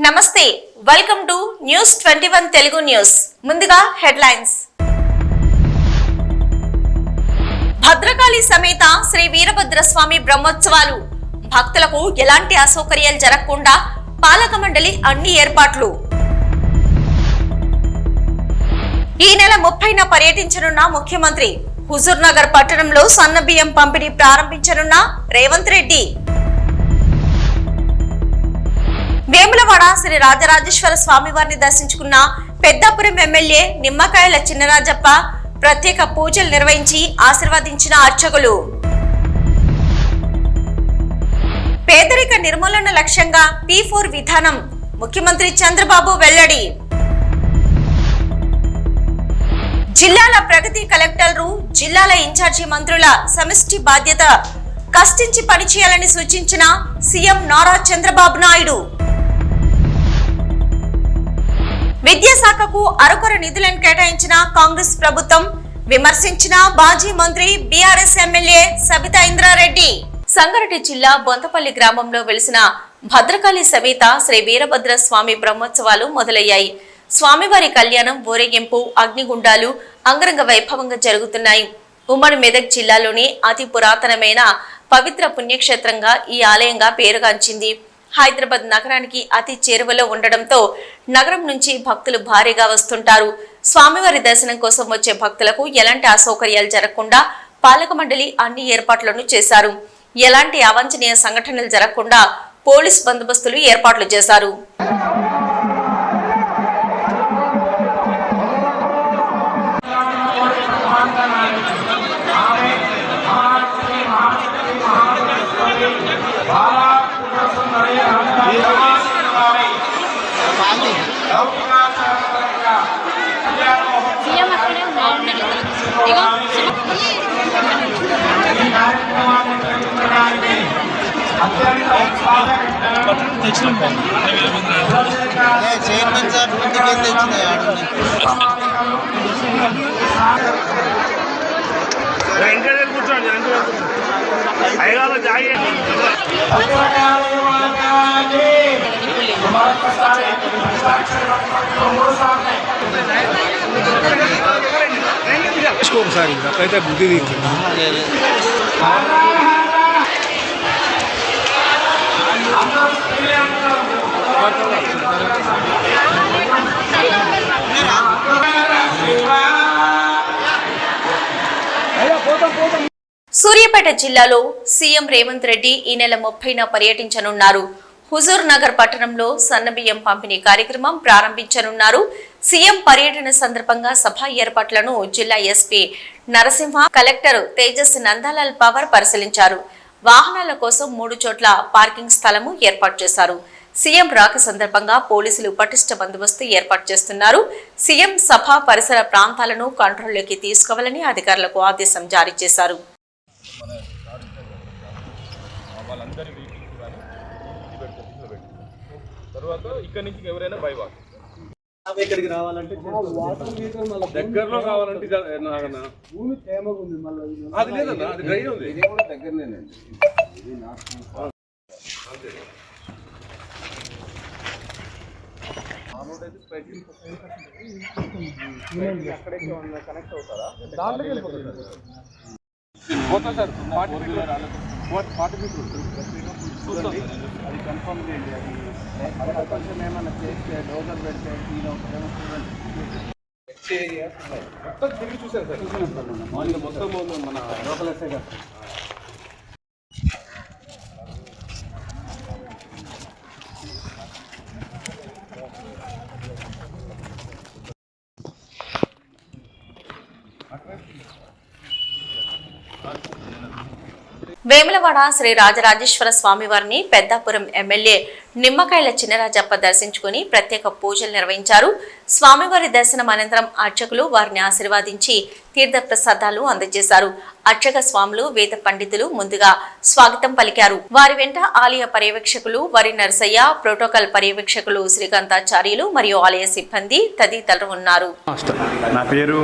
నమస్తే welcome to news 21 Telugu news. ముందుగా headlines. Bhadrakali సమేత శ్రీ వీరభద్రస్వామి బ్రహ్మోత్సవాలు. భక్తులకు ఎలాంటి అసౌకర్యాలు జరగకుండా పాలక మండలి అన్ని ఏర్పాట్లు. ఈ నెల 30న పర్యటించనున్న ముఖ్యమంత్రి. హుజూర్ నగర్ పట్టణంలో సన్నబియ్యం పంపిణీ ప్రారంభించనున్న రేవంత్ రెడ్డి. వేములవాడ శ్రీ రాజరాజేశ్వర స్వామి వారిని దర్శించుకున్న పెద్దాపురం ఎమ్మెల్యే నిమ్మకాయల చిన్నరాజప్ప ప్రత్యేక పూజలు నిర్వహించి ఆశీర్వదించిన అర్చకులు. పేదరిక నిర్మూలన లక్ష్యంగా P4 విధానం. ముఖ్యమంత్రి చంద్రబాబు వెల్లడి. జిల్లాల ప్రగతి కలెక్టర్లు, జిల్లాల ఇన్ఛార్జి మంత్రుల సమిష్టి బాధ్యత. కష్టించి పనిచేయాలని సూచించిన సీఎం నారా చంద్రబాబు నాయుడు. విద్యాశాఖకు అరకొర నిధులను కేటాయించిన కాంగ్రెస్ ప్రభుత్వం. విమర్శించిన మాజీ మంత్రి బీఆర్ఎస్ ఎమ్మెల్యే సబితా ఇంద్రారెడ్డి. సంగారెడ్డి జిల్లా బొంతపల్లి గ్రామంలో వెలిసిన భద్రకాళి సమేత శ్రీ వీరభద్ర స్వామి బ్రహ్మోత్సవాలు మొదలయ్యాయి. స్వామివారి కళ్యాణం, ఊరేగింపు, అగ్నిగుండాలు అంగరంగ వైభవంగా జరుగుతున్నాయి. ఉమ్మడి మెదక్ జిల్లాలోని అతి పురాతనమైన పవిత్ర పుణ్యక్షేత్రంగా ఈ ఆలయంగా పేరుగాంచింది. హైదరాబాద్ నగరానికి అతి చేరువలో ఉండడంతో నగరం నుంచి భక్తులు భారీగా వస్తుంటారు. స్వామివారి దర్శనం కోసం వచ్చే భక్తులకు ఎలాంటి అసౌకర్యాలు జరగకుండా పాలక మండలి అన్ని ఏర్పాట్లను చేశారు. ఎలాంటి అవాంఛనీయ సంఘటనలు జరగకుండా పోలీస్ బందోబస్తులు ఏర్పాట్లు చేశారు. ఒకసారి అట్లయితే బుద్ధి సూర్యాపేట జిల్లాలో సీఎం రేవంత్ రెడ్డి ఈ నెల 30న పర్యటించనున్నారు. హుజూర్ నగర్ పట్టణంలో సన్నబియ్యం పంపిణీ కార్యక్రమం ప్రారంభించనున్నారు. సీఎం పర్యటన సందర్భంగా సభ ఏర్పాట్లను జిల్లా SP Narasimha, collector Tejas Nandalal power పరిశీలించారు. వాహనాల కోసం 3 చోట్ల పార్కింగ్ స్థలము ఏర్పాటు చేశారు. సీఎం రాక సందర్భంగా పోలీసులు పటిష్ట బందోబస్తు ఏర్పాటు చేస్తున్నారు. సీఎం సభ పరిసర ప్రాంతాలను కంట్రోల్లోకి తీసుకోవాలని అధికారులకు ఆదేశం జారీ చేశారు. ఇక్కడికి రావాలంటే దగ్గరలో కావాలంటే భూమి తేమగా ఉంది. మళ్ళీ అది లేదన్నా, అది డ్రై ఉంది. ఇది కూడా దగ్గరనేనండి. అక్కడైతే కనెక్ట్ అవుతారా? దాంట్లోకి వెళ్ళిపోతుంది సార్. 40 మీటర్లు అది కన్ఫర్మ్ చేయండి. అది కొంచెం ఏమన్నా చేస్తే డోజర్ పెడితే మొత్తం తిరిగి చూసాను సార్. చూసినాం సార్. మొత్తం మన లోకల్ ఎస్ఐ గారు వేములవాడ శ్రీ రాజరాజేశ్వర స్వామి వారిని పెద్దాపురం ఎమ్మెల్యే నిమ్మకాయల చిన్నరాజప్ప దర్శించుకుని ప్రత్యేక పూజలు నిర్వహించారు. స్వామివారి దర్శనం అనంతరం అర్చకులు వారిని ఆశీర్వాదించి తీర్థప్రసాదాలు అందజేశారు. అర్చక స్వాములు, వేద పండితులు ముందుగా స్వాగతం పలికారు. వారి వెంట ఆలయ పర్యవేక్షకులు వరి నరసయ్య, ప్రోటోకాల్ పర్యవేక్షకులు శ్రీకాంతాచార్యులు మరియు ఆలయ సిబ్బంది తదితరులు ఉన్నారు. నా పేరు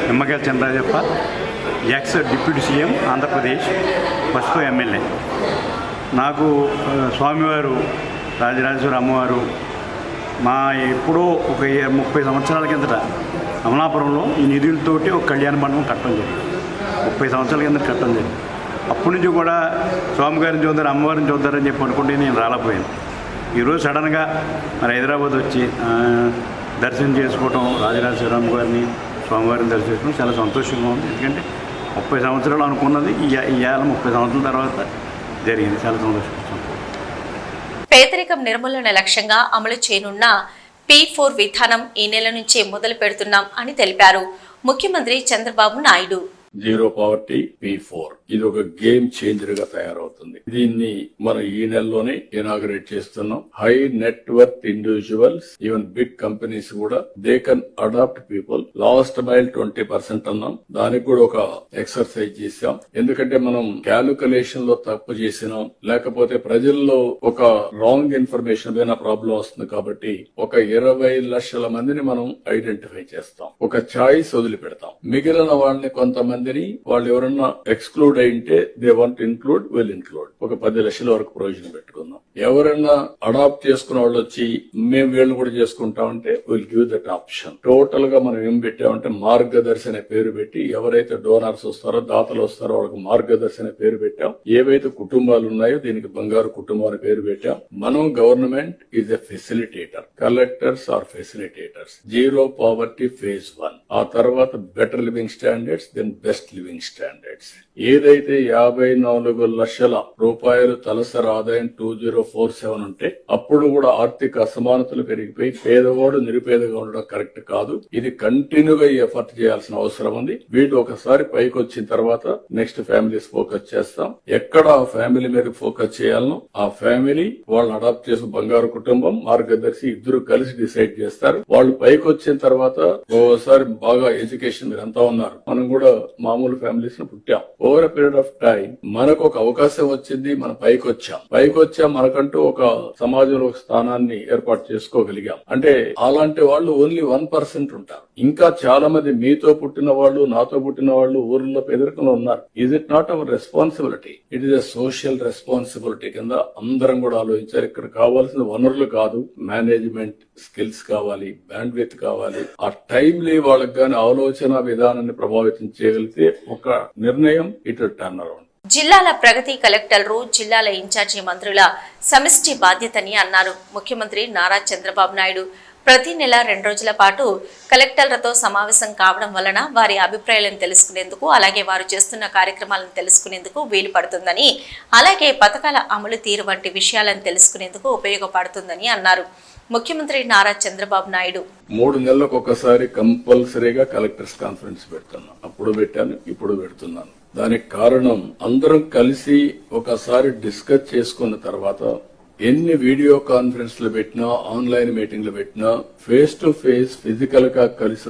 నిమ్మకాయల Chinna Rajappa, X deputy CM Andhra Pradesh, పసుపు ఎమ్మెల్యే. నాకు స్వామివారు రాజరాజేశ్వర అమ్మవారు మా ఎప్పుడో ఒక 30 సంవత్సరాల కిందట అమలాపురంలో ఈ నిధులతోటి ఒక కళ్యాణ మండపం కట్టడం జరిగింది. 30 సంవత్సరాల కింద కట్టడం జరిగింది. అప్పటి నుంచి కూడా స్వామివారిని చూద్దారు, అమ్మవారిని చూద్దారని చెప్పి అనుకుంటే నేను రాలేకపోయాను. ఈరోజు సడన్గా మరి హైదరాబాద్ వచ్చి దర్శనం చేసుకోవటం, రాజరాజేశ్వరరామ గారిని స్వామివారిని దర్శనం చేసుకోవడం చాలా సంతోషంగా ఉంది. ఎందుకంటే 30 సంవత్సరాలు అనుకున్నది ఇవాళ 30 సంవత్సరాల తర్వాత జరిగింది. చాలా సంతోషం. పేదరికం నిర్మూలన లక్ష్యంగా అమలు చేయనున్న P4 విధానం ఈ నెల నుంచే మొదలు పెడుతున్నాం అని తెలిపారు ముఖ్యమంత్రి Chandrababu Naidu. Zero poverty P4 ఇది ఒక గేమ్ చేంజర్ గా తయారవుతుంది. దీన్ని మనం ఈ నెలలోనే ఇనాగరేట్ చేస్తున్నాం. High net worth individuals, even big companies కూడా they can adopt people. Last mile 20% అన్నాం. దానికి కూడా ఒక ఎక్సర్సైజ్ చేశాం. ఎందుకంటే మనం క్యాలిక్యులేషన్ లో తప్పు చేసినాం, లేకపోతే ప్రజల్లో ఒక రాంగ్ ఇన్ఫర్మేషన్ పైన ప్రాబ్లం వస్తుంది. కాబట్టి ఒక 20 లక్షల మందిని మనం ఐడెంటిఫై చేస్తాం. ఒక చాయిస్ వదిలిపెడతాం. మిగిలిన వాళ్ళని కొంతమందిని వాళ్ళు ఎవరన్నా ఎక్స్క్లూడ్ అయింటే they want include, will include. ఒక 10 లక్షల వరకు ప్రొవిజన్ పెట్టుకుందాం. ఎవరైనా అడాప్ట్ చేసుకున్న వాళ్ళు వచ్చి మేము వీళ్ళని కూడా చేసుకుంటామంటే will give that option. Total గా మనం ఏం పెట్టామంటే మార్గదర్శి అనే పేరు పెట్టి ఎవరైతే డోనర్స్ వస్తారో, దాతలు వస్తారో వాళ్ళకి మార్గదర్శి అనే పేరు పెట్టాం. ఏవైతే కుటుంబాలు ఉన్నాయో దీనికి బంగారు కుటుంబం అనే పేరు పెట్టాం. మనం government is a facilitator, collectors are facilitators. Zero poverty phase 1. ఆ తర్వాత better living standards, then best living standards. ఏదైతే 54 లక్షల రూపాయలు తలసరి ఆదాయం 2047 ఉంటే అప్పుడు కూడా ఆర్థిక అసమానతలు పెరిగిపోయి పేదవాడు నిరుపేదగా ఉండడం కరెక్ట్ కాదు. ఇది కంటిన్యూగా ఎఫర్ట్ చేయాల్సిన అవసరం ఉంది. వీళ్ళు ఒకసారి పైకి వచ్చిన తర్వాత నెక్స్ట్ ఫ్యామిలీస్ ఫోకస్ చేస్తాం. ఎక్కడ ఆ ఫ్యామిలీ మీద ఫోకస్ చేయాలనో ఆ ఫ్యామిలీ వాళ్ళు అడాప్ట్ చేసిన బంగారు కుటుంబం, మార్గదర్శి ఇద్దరు కలిసి డిసైడ్ చేస్తారు. వాళ్ళు పైకి వచ్చిన తర్వాత ఓసారి బాగా ఎడ్యుకేషన్ మీరంతా ఉన్నారు, మనం కూడా మామూలు ఫ్యామిలీస్ ను పుట్టాం. Over a period of time మనకు ఒక అవకాశం వచ్చింది, మనం పైకి వచ్చాం. మనకంటూ ఒక సమాజంలో ఒక స్థానాన్ని ఏర్పాటు చేసుకోగలిగాం. అంటే అలాంటి వాళ్ళు ఓన్లీ 1% ఉంటారు. ఇంకా చాలా మంది మీతో పుట్టిన వాళ్ళు, నాతో పుట్టిన వాళ్ళు ఊర్లో పేదరికంలో ఉన్నారు. Is it not our responsibility? It is a social responsibility కింద అందరం కూడా ఆలోచించారు. ఇక్కడ కావాల్సిన వనరులు కాదు, మేనేజ్మెంట్ స్కిల్స్ కావాలి, బ్యాండ్ విడ్త్ కావాలి. ఆ టైంలీ వాళ్ళకి గాని ఆలోచన విధానాన్ని ప్రభావితం చేయగలిగితే ఒక నిర్ణయం ఇటు టర్న్ అరౌండ్. జిల్లాల ప్రగతి కలెక్టర్లు జిల్లాల ఇన్ఛార్జి మంత్రుల సమిష్టి బాధ్యతని అన్నారు ముఖ్యమంత్రి నారా చంద్రబాబు నాయుడు. ప్రతి నెల 2 రోజుల పాటు కలెక్టర్లతో సమావేశం కావడం వలన వారి అభిప్రాయాలను తెలుసుకునేందుకు, అలాగే వారు చేస్తున్న కార్యక్రమాలను తెలుసుకునేందుకు వీలు పడుతుందని, అలాగే పథకాల అమలు తీరు వంటి విషయాలను తెలుసుకునేందుకు ఉపయోగపడుతుందని అన్నారు ముఖ్యమంత్రి నారా చంద్రబాబు నాయుడు. 3 నెలలకు ఒకసారి కంపల్సరీగా కలెక్టర్స్ కాన్ఫరెన్స్ పెడుతున్నాం. అప్పుడు పెట్టాను, ఇప్పుడు పెడుతున్నాను. దానికి కారణం అందరం కలిసి ఒకసారి డిస్కస్ చేసుకున్న తర్వాత ఎన్ని వీడియో కాన్ఫరెన్స్లు పెట్టినా, ఆన్లైన్ మీటింగ్లు పెట్టినా, ఫేస్ టు ఫేస్ ఫిజికల్ గా కలిసి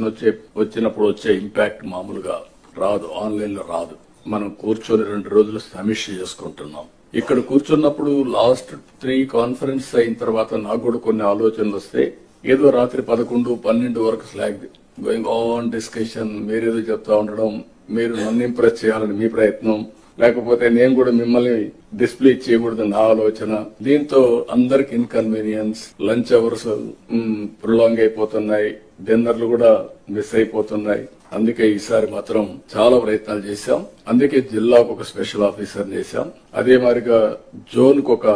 వచ్చినప్పుడు వచ్చే ఇంపాక్ట్ మామూలుగా రాదు, ఆన్లైన్ లో రాదు. మనం కూర్చొని 2 రోజులు సమీక్ష చేసుకుంటున్నాం. ఇక్కడ కూర్చున్నప్పుడు లాస్ట్ 3 కాన్ఫరెన్స్ అయిన తర్వాత నాకు కూడా కొన్ని ఆలోచనలు వస్తే ఏదో రాత్రి 11, 12 వరకు స్లాగ్ గోయింగ్ ఆన్ డిస్కషన్. మీరేదో చెప్తా ఉండడం, మీరు నన్ను ఇంప్రెస్ చేయాలని మీ ప్రయత్నం, లేకపోతే నేను కూడా మిమ్మల్ని డిస్ప్లే చేయకూడదు నా ఆలోచన. దీంతో అందరికి ఇన్కన్వీనియన్స్, లంచ్ అవర్స్ ప్రొలాంగ్ అయిపోతున్నాయి, డిన్నర్లు కూడా మిస్ అయిపోతున్నాయి. అందుకే ఈసారి మాత్రం చాలా ప్రయత్నాలు చేశాం. అందుకే జిల్లాకు ఒక స్పెషల్ ఆఫీసర్ చేశాం. అదే మాదిరిగా జోన్ కు ఒక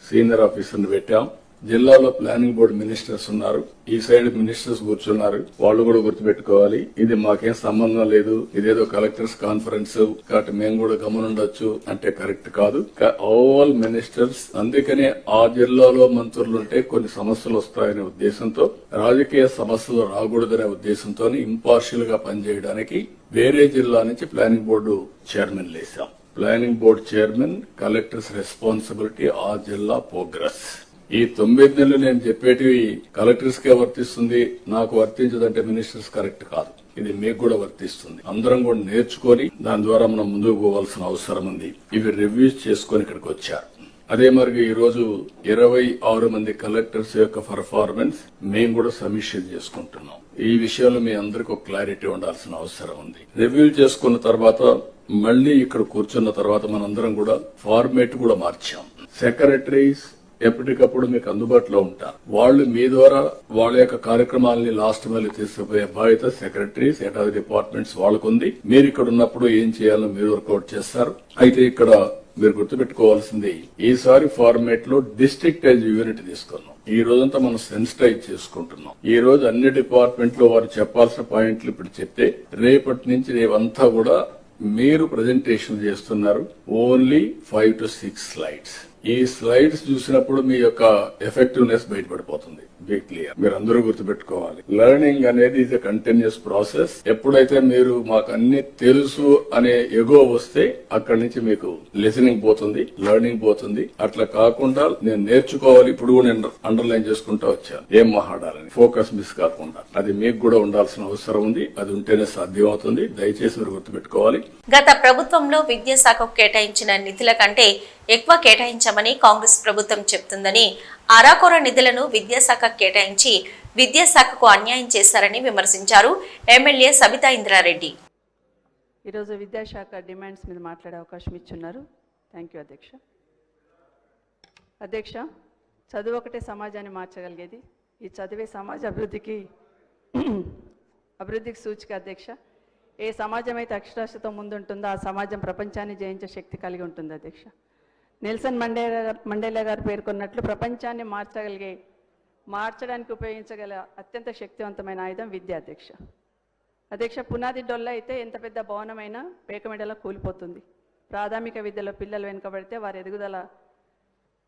సీనియర్ ఆఫీసర్ ని పెట్టాం. జిల్లాలో ప్లానింగ్ బోర్డు మినిస్టర్స్ ఉన్నారు, ఈ సైడ్ మినిస్టర్స్ కూర్చున్నారు. వాళ్ళు కూడా గుర్తుపెట్టుకోవాలి, ఇది మాకేం సంబంధం లేదు, ఇదేదో కలెక్టర్స్ కాన్ఫరెన్స్ కాబట్టి మేము కూడా గమనుండొచ్చు అంటే కరెక్ట్ కాదు. All ministers. అందుకనే ఆ జిల్లాలో మంత్రులుంటే కొన్ని సమస్యలు వస్తాయనే ఉద్దేశంతో, రాజకీయ సమస్యలు రాకూడదనే ఉద్దేశంతో ఇంపార్షియల్ గా పనిచేయడానికి వేరే జిల్లా నుంచి ప్లానింగ్ బోర్డు చైర్మన్ లేసాం. Planning board chairman, collectors responsibility, ఆ జిల్లా ప్రోగ్రెస్. ఈ 9 నెలలు నేను చెప్పేటివి కలెక్టర్స్ కే వర్తిస్తుంది, నాకు వర్తించదంటే మినిస్టర్స్ కరెక్ట్ కాదు. ఇది మీకు కూడా వర్తిస్తుంది. అందరం కూడా నేర్చుకొని దాని ద్వారా మనం ముందుకు పోవాల్సిన అవసరం ఉంది. ఇవి రివ్యూస్ చేసుకుని ఇక్కడికి వచ్చారు. అదే మరి ఈ రోజు 26 మంది కలెక్టర్స్ యొక్క పర్ఫార్మెన్స్ మేము కూడా సమీక్ష చేసుకుంటున్నాం. ఈ విషయంలో మీ అందరికీ ఒక క్లారిటీ ఉండాల్సిన అవసరం ఉంది. రివ్యూ చేసుకున్న తర్వాత మళ్లీ ఇక్కడ కూర్చున్న తర్వాత మనందరం కూడా ఫార్మేట్ కూడా మార్చాం. సెక్రటరీస్, ఎప్పటికప్పుడు మీకు అందుబాటులో ఉంటారు. వాళ్ళు మీ ద్వారా వాళ్ళ యొక్క కార్యక్రమాలని లాస్ట్ మైల్ తీసుకుపోయే బాధ్యత సెక్రటరీస్, హెడ్ ఆఫ్ డిపార్ట్మెంట్స్ వాళ్ళకుంది. మీరు ఇక్కడ ఉన్నప్పుడు ఏం చేయాలో మీరు వర్కౌట్ చేస్తారు. అయితే ఇక్కడ మీరు గుర్తుపెట్టుకోవాల్సింది, ఈసారి ఫార్మేట్ లో డిస్ట్రిక్ట్ వైజ్ యూనిట్ తీసుకున్నాం. ఈ రోజంతా మనం సెన్సిటైజ్ చేసుకుంటున్నాం. ఈ రోజు అన్ని డిపార్ట్మెంట్ లో వారు చెప్పాల్సిన పాయింట్లు ఇప్పుడు చెప్తే, రేపటి నుంచి రేవంతా కూడా మీరు ప్రజెంటేషన్ చేస్తున్నారు. Only 5 to 6 slides. ఈ స్లైడ్స్ చూసినప్పుడు మీ యొక్క ఎఫెక్టివ్నెస్ బయటపడిపోతుంది. Be clear. మీరు అందరూ గుర్తుపెట్టుకోవాలి, లెర్నింగ్ అనేది ఇది కంటిన్యూస్ ప్రాసెస్. ఎప్పుడైతే మీరు మాకు అన్ని తెలుసు అనే ఎగో వస్తే అక్కడి నుంచి మీకు లిసనింగ్ పోతుంది, లెర్నింగ్ పోతుంది. అట్లా కాకుండా నేను నేర్చుకోవాలి, ఇప్పుడు నేను అండర్లైన్ చేసుకుంటూ వచ్చాను ఏం మాట్లాడాలని, ఫోకస్ మిస్ కాకుండా. అది మీకు కూడా ఉండాల్సిన అవసరం ఉంది. అది ఉంటేనే సాధ్యం అవుతుంది. దయచేసి మీరు గుర్తుపెట్టుకోవాలి. గత ప్రభుత్వంలో విద్యాశాఖకు కేటాయించిన నిధుల కంటే ఎక్కువ కేటాయించామని కాంగ్రెస్ ప్రభుత్వం చెప్తుందని, అరాకొర నిధులను విద్యాశాఖ కేటాయించి విద్యాశాఖకు అన్యాయం చేశారని విమర్శించారు ఎమ్మెల్యే సబితా ఇంద్రారెడ్డి. ఈరోజు విద్యాశాఖ డిమాండ్స్ మీద మాట్లాడే అవకాశం ఇచ్చున్నారు. థ్యాంక్ యూ అధ్యక్ష. అధ్యక్ష, చదువు ఒకటే సమాజాన్ని మార్చగలిగేది. ఈ చదివే సమాజ అభివృద్ధికి సూచిక అధ్యక్ష. ఏ సమాజం అయితే అక్షరాస్యత ముందుంటుందో ఆ సమాజం ప్రపంచాన్ని జయించే శక్తి కలిగి ఉంటుంది అధ్యక్ష. నెల్సన్ మండేలా గారు పేర్కొన్నట్లు ప్రపంచాన్ని మార్చడానికి ఉపయోగించగల అత్యంత శక్తివంతమైన ఆయుధం విద్య అధ్యక్ష. అధ్యక్ష, పునాది డొల్ల అయితే ఎంత పెద్ద భవనమైనా పేకమెడలో కూలిపోతుంది. ప్రాథమిక విద్యలో పిల్లలు వెనుకబడితే వారి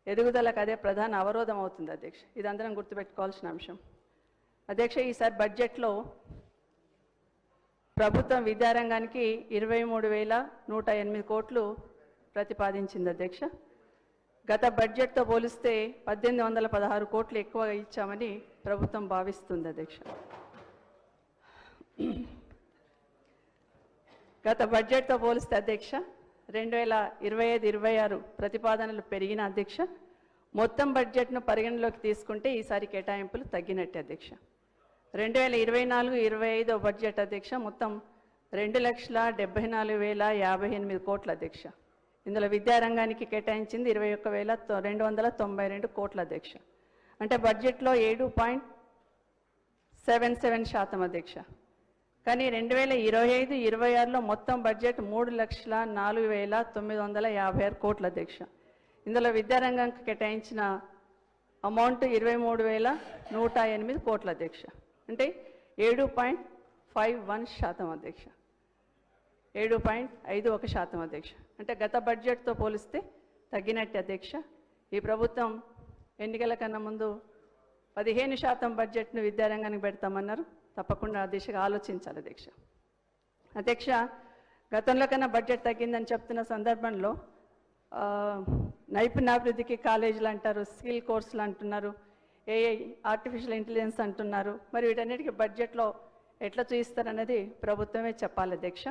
ఎదుగుదలకు అదే ప్రధాన అవరోధం అవుతుంది అధ్యక్ష. ఇది అందరం గుర్తుపెట్టుకోవాల్సిన అంశం అధ్యక్ష. ఈసారి బడ్జెట్లో ప్రభుత్వం విద్యారంగానికి 23,108 కోట్లు ప్రతిపాదించింది అధ్యక్ష. గత బడ్జెట్తో పోలిస్తే 1,816 కోట్లు ఎక్కువ ఇచ్చామని ప్రభుత్వం భావిస్తుంది అధ్యక్ష. గత బడ్జెట్తో పోలిస్తే అధ్యక్ష 2025-26 ప్రతిపాదనలు పెరిగిన అధ్యక్ష. మొత్తం బడ్జెట్ను పరిగణలోకి తీసుకుంటే ఈసారి కేటాయింపులు తగ్గినట్టే అధ్యక్ష. 2024-25 బడ్జెట్ అధ్యక్ష మొత్తం 2,74,058 కోట్ల అధ్యక్ష. ఇందులో విద్యారంగానికి కేటాయించింది 21,292 కోట్ల అధ్యక్ష. అంటే బడ్జెట్లో 7.77% అధ్యక్ష. కానీ 2025-26లో మొత్తం బడ్జెట్ 3,04,956 కోట్ల అధ్యక్ష. ఇందులో విద్యారంగానికి కేటాయించిన అమౌంట్ 23,108 కోట్ల అధ్యక్ష. అంటే 7.51% అధ్యక్ష. 7.51% అధ్యక్ష. అంటే గత బడ్జెట్తో పోలిస్తే తగ్గినట్టు అధ్యక్ష. ఈ ప్రభుత్వం ఎన్నికల కన్నా ముందు 15% బడ్జెట్ను విద్యారంగానికి పెడతామన్నారు. తప్పకుండా ఆ దిశగా ఆలోచించాలి అధ్యక్ష. అధ్యక్ష, గతంలో కన్నా బడ్జెట్ తగ్గిందని చెప్తున్న సందర్భంలో నైపుణ్యాభివృద్ధికి కాలేజీలు అంటారు, స్కిల్ కోర్సులు అంటున్నారు, ఏఐ ఆర్టిఫిషియల్ ఇంటెలిజెన్స్ అంటున్నారు. మరి వీటన్నిటికీ బడ్జెట్లో ఎట్లా చూయిస్తారన్నది ప్రభుత్వమే చెప్పాలి అధ్యక్ష.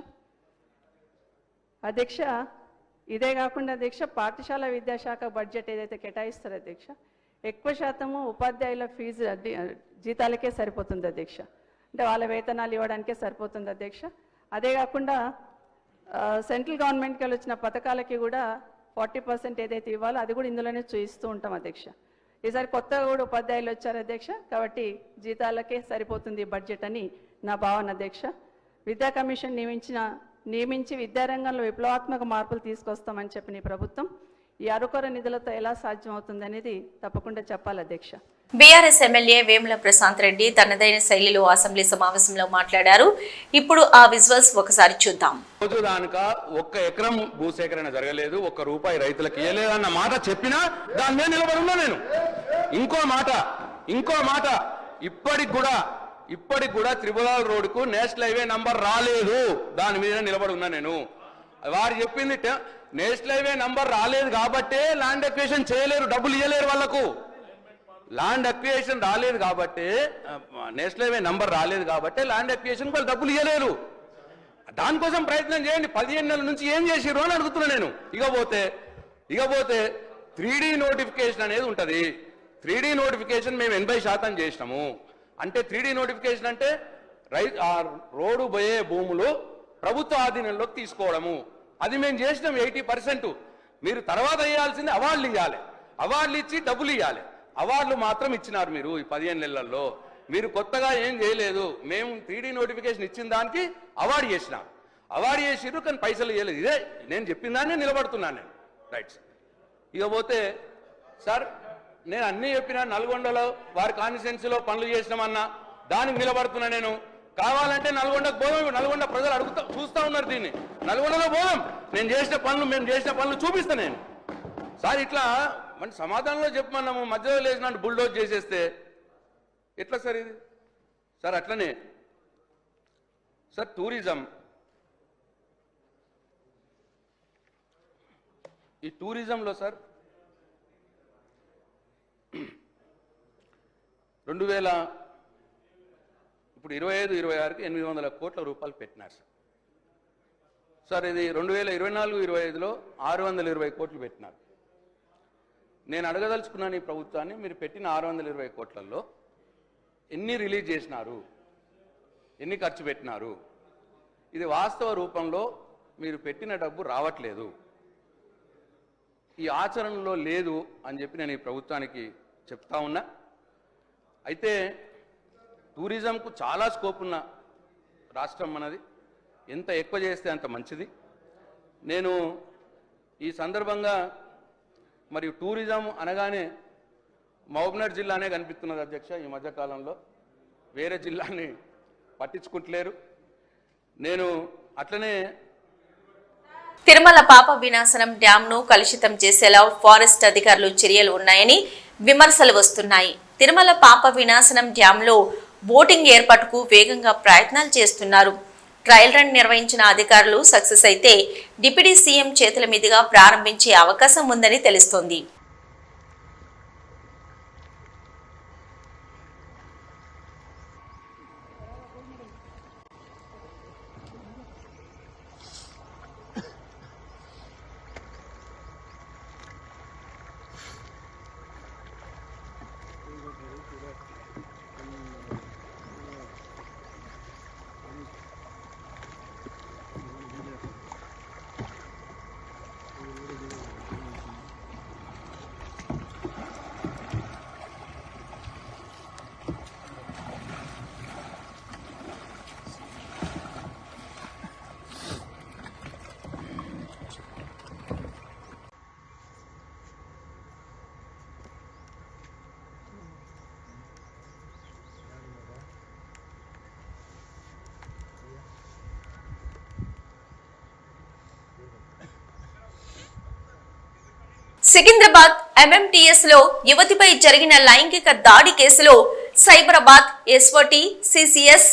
అధ్యక్ష, ఇదే కాకుండా అధ్యక్ష పాఠశాల విద్యాశాఖ బడ్జెట్ ఏదైతే కేటాయిస్తారో అధ్యక్ష ఎక్కువ శాతము ఉపాధ్యాయుల ఫీజు జీతాలకే సరిపోతుంది అధ్యక్ష. అంటే వాళ్ళ వేతనాలు ఇవ్వడానికే సరిపోతుంది అధ్యక్ష. అదే కాకుండా సెంట్రల్ గవర్నమెంట్కి వచ్చిన పథకాలకి కూడా 40% ఏదైతే ఇవ్వాలో అది కూడా ఇందులోనే చూయిస్తూ ఉంటాం అధ్యక్ష. ఈసారి కొత్తగా కూడా ఉపాధ్యాయులు వచ్చారు అధ్యక్ష. కాబట్టి జీతాలకే సరిపోతుంది బడ్జెట్ అని నా భావన అధ్యక్ష. విద్యా కమిషన్ నియమించి విద్యారంగంలో విప్లవాత్మక మార్పులు తీసుకొస్తామని చెప్పిన ఈ ప్రభుత్వం ఈ అరకొర నిధులతో ఎలా సాధ్యమవుతుంది అనేది తప్పకుండా చెప్పాలి అధ్యక్ష. బీఆర్ఎస్ ఎమ్మెల్యే వేముల ప్రశాంత్ రెడ్డి తనదైన శైలిలో అసెంబ్లీ సమావేశంలో మాట్లాడారు. ఇప్పుడు ఆ విజువల్స్ ఒకసారి చూద్దాం. రోజు దానిక 1 ఎకరం భూసేకరణ జరగలేదు, 1 రూపాయి రైతులకు ఇవ్వలేదన్న మాట చెప్పినా దాని మీద నిలబడి ఉన్నా నేను. ఇంకో మాట ఇప్పటికి కూడా త్రిపురాల రోడ్డుకు నేషనల్ హైవే నంబర్ రాలేదు, దాని మీద నిలబడి ఉన్నా నేను. వారు చెప్పింది నేషనల్ హైవే నంబర్ రాలేదు కాబట్టే ల్యాండ్ అక్విజిషన్ చేయలేరు, డబ్బులు ఇవ్వలేరు వాళ్ళకు. ల్యాండ్ అక్విజిషన్ రాలేదు కాబట్టి, నేషనల్ హైవే నంబర్ రాలేదు కాబట్టి ల్యాండ్ అక్విజిషన్ వాళ్ళు డబ్బులు ఇవ్వలేరు. దానికోసం ప్రయత్నం చేయండి. 15 నెలల నుంచి ఏం చేసిర్రు అని అడుగుతున్నా నేను. ఇకపోతే 3D నోటిఫికేషన్ అనేది ఉంటుంది. 3D నోటిఫికేషన్ మేము 80% చేసినాము. అంటే 3D నోటిఫికేషన్ అంటే రోడ్డు పోయే భూములు ప్రభుత్వ ఆధీనంలోకి తీసుకోవడము. అది మేము చేసినాం 80%. మీరు తర్వాత వేయాల్సింది అవార్డులు ఇవ్వాలి. అవార్డులు ఇచ్చి డబ్బులు ఇవ్వాలి. అవార్డులు మాత్రం ఇచ్చినారు మీరు ఈ 15 నెలల్లో. మీరు కొత్తగా ఏం చేయలేదు. మేము 3D నోటిఫికేషన్ ఇచ్చిన దానికి అవార్డు చేసినాం. అవార్డు చేసిర్రు కానీ పైసలు ఇవ్వలేదు. ఇదే నేను చెప్పిన దాన్ని నిలబడుతున్నాను నేను. Right sir. ఇక పోతే సార్ నేను అన్నీ చెప్పినా. నల్గొండలో వారి కాన్స్టిట్యున్సీలో పనులు చేసినామన్నా దానికి నిలబడుతున్నా నేను. కావాలంటే నల్గొండకు పోదాం. నల్గొండ ప్రజలు చూస్తూ ఉన్నారు దీన్ని. నల్గొండలో పోదాం. మేము చేసిన పనులు చూపిస్తా నేను. సార్ ఇట్లా మన సమాధానంలో చెప్పమన్నాము, మధ్యలో లేచినట్టు బుల్డోజ్ చేసేస్తే ఎట్లా సార్ ఇది? సార్ అట్లనే సార్ టూరిజం, ఈ టూరిజంలో సార్ 2000 ఇప్పుడు 25-26కి 800 కోట్ల రూపాయలు పెట్టినారు సార్. సార్ ఇది 2024-25లో 620 కోట్లు పెట్టినారు. నేను అడగదలుచుకున్నాను ఈ ప్రభుత్వాన్ని, మీరు పెట్టిన 620 కోట్లలో ఎన్ని రిలీజ్ చేసినారు, ఎన్ని ఖర్చు పెట్టినారు? ఇది వాస్తవ రూపంలో మీరు పెట్టిన డబ్బు రావట్లేదు, ఈ ఆచరణలో లేదు అని చెప్పి నేను ఈ ప్రభుత్వానికి చెప్తా ఉన్నా. అయితే టూరిజంకు చాలా స్కోప్ ఉన్న రాష్ట్రం మనది. ఎంత ఎక్కువ చేస్తే అంత మంచిది. నేను ఈ సందర్భంగా మరియు టూరిజం అనగానే మహబూబ్నగర్ జిల్లానే కనిపిస్తున్నది అధ్యక్ష. ఈ మధ్యకాలంలో వేరే జిల్లాని పట్టించుకుంటలేరు. నేను అట్లనే తిరుమల పాప వినాశనం డ్యామ్ ను కలుషితం చేసేలా ఫారెస్ట్ అధికారులు చర్యలు ఉన్నాయని విమర్శలు వస్తున్నాయి. తిరుమల పాప వినాశనం డ్యామ్ లో బోటింగ్ ఏర్పాటుకు వేగంగా ప్రయత్నాలు చేస్తున్నారు. ట్రయల్ రన్ నిర్వహించిన అధికారులు సక్సెస్ అయితే డిప్యూటీ సీఎం చేతుల మీదుగా ప్రారంభించే అవకాశం ఉందని తెలుస్తోంది. సికింద్రాబాద్ ఎంఎంటీఎస్ లో యువతిపై జరిగిన లైంగిక దాడి కేసులో సైబరాబాద్ ఎస్ఓటి, సిసిఎస్,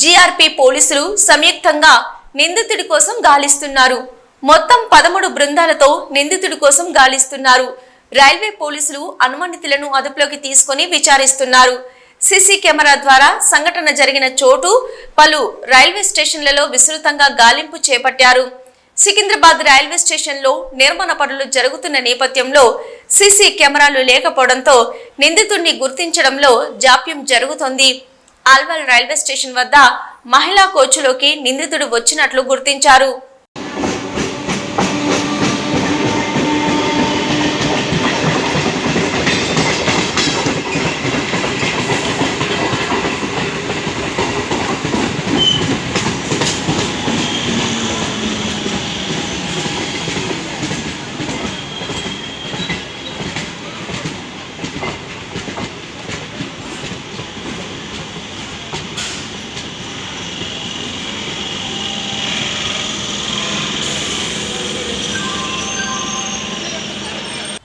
జిఆర్పి పోలీసులు సంయుక్తంగా నిందితుడి కోసం గాలిస్తున్నారు. మొత్తం 13 బృందాలతో నిందితుడి కోసం గాలిస్తున్నారు. రైల్వే పోలీసులు అనుమానితులను అదుపులోకి తీసుకుని విచారిస్తున్నారు. సీసీ కెమెరా ద్వారా సంఘటన జరిగిన చోటు, పలు రైల్వే స్టేషన్లలో విస్తృతంగా గాలింపు చేపట్టారు. సికింద్రాబాద్ రైల్వే స్టేషన్ లో నిర్మాణ పనులు జరుగుతున్న నేపథ్యంలో సీసీ కెమెరాలు లేకపోవడంతో నిందితుడిని గుర్తించడంలో జాప్యం జరుగుతోంది. ఆల్వాల్ రైల్వే స్టేషన్ వద్ద మహిళా కోచ్లోకి నిందితుడు వచ్చినట్లు గుర్తించారు.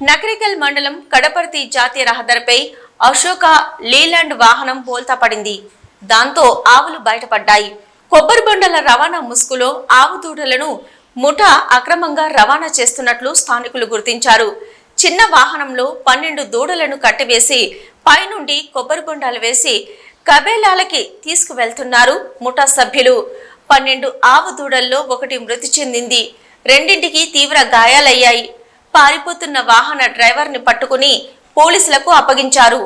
నకరికల్ మండలం కడపర్తి జాతీయ రహదారిపై అశోక లీలాండ్ వాహనం బోల్తా పడింది. దాంతో ఆవులు బయటపడ్డాయి. కొబ్బరి బొండల రవాణా ముసుగులో ఆవు దూడలను ముఠా అక్రమంగా రవాణా చేస్తున్నట్లు స్థానికులు గుర్తించారు. చిన్న వాహనంలో 12 దూడలను కట్టివేసి పైనుండి కొబ్బరి బొండాలు వేసి కబేలాలకి తీసుకువెళ్తున్నారు ముఠా సభ్యులు. 12 ఆవు దూడల్లో 1 మృతి చెందింది, 2ంటికి తీవ్ర గాయాలయ్యాయి. పారిపోతున్న వాహన డ్రైవర్ని పట్టుకుని పోలీసులకు అప్పగించారు.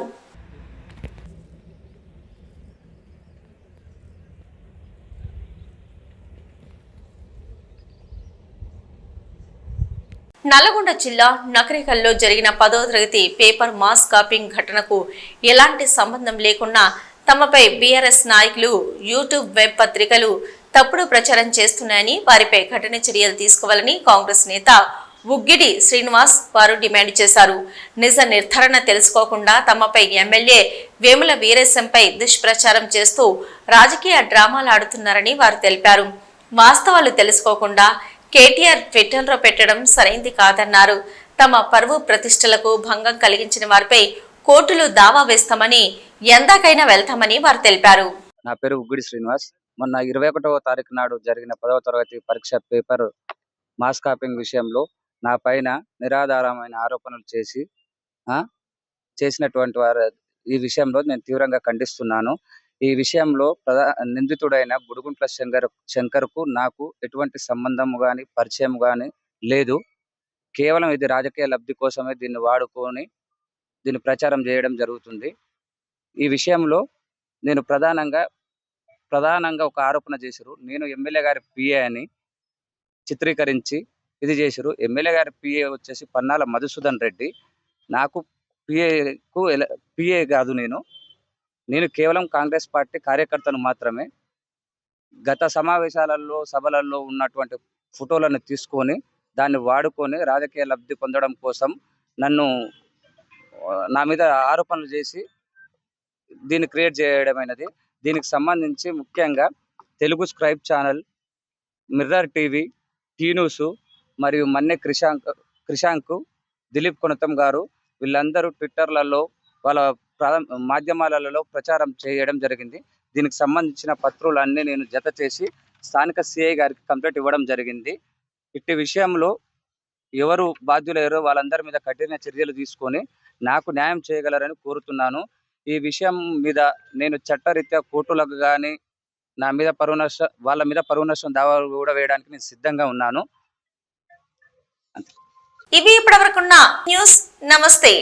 నల్గొండ జిల్లా నకరికల్లో జరిగిన 10వ తరగతి పేపర్ మాస్ కాపింగ్ ఘటనకు ఎలాంటి సంబంధం లేకుండా తమపై బీఆర్ఎస్ నాయకులు యూట్యూబ్ వెబ్ పత్రికలు తప్పుడు ప్రచారం చేస్తున్నాయని వారిపై కఠిన చర్యలు తీసుకోవాలని కాంగ్రెస్ నేత ఉగ్గిడి శ్రీనివాస్ వారు డిమాండ్ చేశారు. నిజ నిర్ధారణ తెలుసుకోకుండా తమపై ఎమ్మెల్యే వేముల వీరేశంపై దుష్ప్రచారం చేస్తూ రాజకీయ డ్రామాలు ఆడుతున్నారని వారు తెలిపారు. వాస్తవాలు తెలుసుకోకుండా కేటీఆర్ ట్విట్టర్లో పెట్టడం సరైంది కాదన్నారు. తమ పరువు ప్రతిష్టలకు భంగం కలిగించిన వారిపై కోర్టులు దావా వేస్తామని ఎందాకైనా వెళ్తామని వారు తెలిపారు. నా పేరు ఉగ్గిడి శ్రీనివాస్. మొన్న 21వ తారీఖు నాడు జరిగిన 10వ తరగతి పరీక్ష పేపర్ మాస్ కాపింగ్ విషయంలో నా పైన నిరాధారమైన ఆరోపణలు చేసినటువంటి వారు ఈ విషయంలో నేను తీవ్రంగా ఖండిస్తున్నాను. ఈ విషయంలో నిందితుడైన గుడుగుంట్ల శంకర్కు నాకు ఎటువంటి సంబంధం కానీ పరిచయం కానీ లేదు. కేవలం ఇది రాజకీయ లబ్ధి కోసమే దీన్ని వాడుకొని దీన్ని ప్రచారం చేయడం జరుగుతుంది. ఈ విషయంలో నేను ప్రధానంగా ఒక ఆరోపణ చేశారు. నేను ఎమ్మెల్యే గారి పిఏ అని చిత్రీకరించి ఇది చేశారు. ఎమ్మెల్యే గారి పిఏ వచ్చేసి పన్నాల మధుసూదన్ రెడ్డి. నాకు పిఏ కాదు. నేను కేవలం కాంగ్రెస్ పార్టీ కార్యకర్తను మాత్రమే. గత సమావేశాలలో సభలలో ఉన్నటువంటి ఫోటోలను తీసుకొని దాన్ని వాడుకొని రాజకీయ లబ్ధి పొందడం కోసం నా మీద ఆరోపణలు చేసి దీన్ని క్రియేట్ చేయడమైనది. దీనికి సంబంధించి ముఖ్యంగా Telugu Scribe channel, Mirror TV, T news మరియు మన్నె క్రిషాంక్, దిలీప్ కొనతం గారు వీళ్ళందరూ ట్విట్టర్లలో వాళ్ళ మాధ్యమాలలో ప్రచారం చేయడం జరిగింది. దీనికి సంబంధించిన పత్రులన్నీ నేను జత చేసి స్థానిక సిఐ గారికి కంప్లైంట్ ఇవ్వడం జరిగింది. ఇట్టి విషయంలో ఎవరు బాధ్యులయ్యారో వాళ్ళందరి మీద కఠిన చర్యలు తీసుకొని నాకు న్యాయం చేయగలరని కోరుతున్నాను. ఈ విషయం మీద నేను చట్టరీత్యా కోర్టులకు కానీ వాళ్ళ మీద పరువు నష్టం దావాలు కూడా వేయడానికి నేను సిద్ధంగా ఉన్నాను. ఇవి ఇప్పటివరకున్న న్యూస్. నమస్తే.